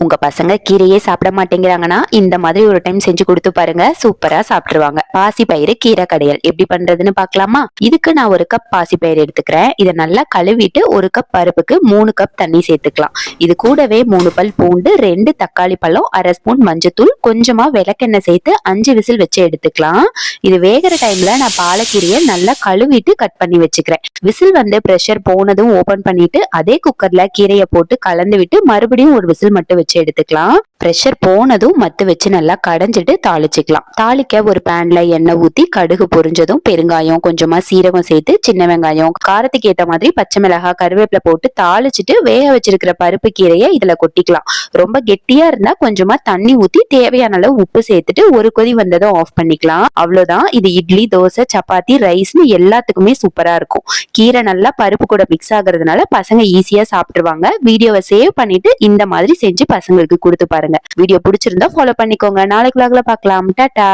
உங்க பசங்க கீரையே சாப்பிட மாட்டேங்கிறாங்கன்னா இந்த மாதிரி ஒரு டைம் செஞ்சு கொடுத்து பாருங்க, சூப்பரா சாப்பிட்டுருவாங்க. பாசி பயிறு கீரை கடையல் எப்படி பண்றதுன்னு பாக்கலாமா? இதுக்கு நான் 1 கப் பாசி பயிறு எடுத்துக்கிறேன். இதை நல்லா கழுவிட்டு 1 கப் பருப்புக்கு 3 கப் தண்ணி சேர்த்துக்கலாம். இது கூடவே 3 பல் பூண்டு, 2 தக்காளி பழம், 1/2 ஸ்பூன் மஞ்சத்தூள், கொஞ்சமா விளக்கெண்ணெய் சேர்த்து 5 விசில் வச்சு எடுத்துக்கலாம். இது வேகிற டைம்ல நான் பாலக்கீரையை நல்லா கழுவிட்டு கட் பண்ணி வச்சுக்கிறேன். விசில் வந்து பிரஷர் போனதும் ஓபன் பண்ணிட்டு அதே குக்கர்ல கீரையை போட்டு கலந்து விட்டு மறுபடியும் ஒரு விசில் மட்டும் வச்சு எடுத்துக்கலாம். பிரஷர் போனதும் மத்து வச்சு நல்லா கடைஞ்சிட்டு தாளிச்சுக்கலாம். தாளிக்க ஒரு பேன்ல எண்ணெய் ஊத்தி கடுகு பொரிஞ்சதும் பெருங்காயம், கொஞ்சமா சீரகம் சேர்த்து சின்ன வெங்காயம், காரத்துக்கு ஏத்த மாதிரி பச்சை மிளகாய், கருவேப்பிலை போட்டு தாளிச்சுட்டு வேக வச்சிருக்கிற பருப்பு கீரையை இதுல கொட்டிக்கலாம். ரொம்ப கெட்டியா இருந்தா கொஞ்சமா தண்ணி ஊத்தி தேவையான அளவு உப்பு சேர்த்துட்டு ஒரு கொதி வந்ததும் ஆஃப் பண்ணிக்கலாம். அவ்வளவுதான். இது இட்லி, தோசை, சப்பாத்தி, ரைஸ்னு எல்லாத்துக்குமே சூப்பரா இருக்கும். கீரை நல்லா பருப்பு கூட மிக்ஸ் ஆகுறதுனால பசங்க ஈஸியா சாப்பிட்டுருவாங்க. வீடியோவை சேவ் பண்ணிட்டு இந்த மாதிரி செஞ்சு பசங்களுக்கு கொடுத்து பாருங்க. வீடியோ பிடிச்சிருந்தா ஃபாலோ பண்ணிக்கோங்க. நாளைக்கு vlogல பார்க்கலாம். டாடா.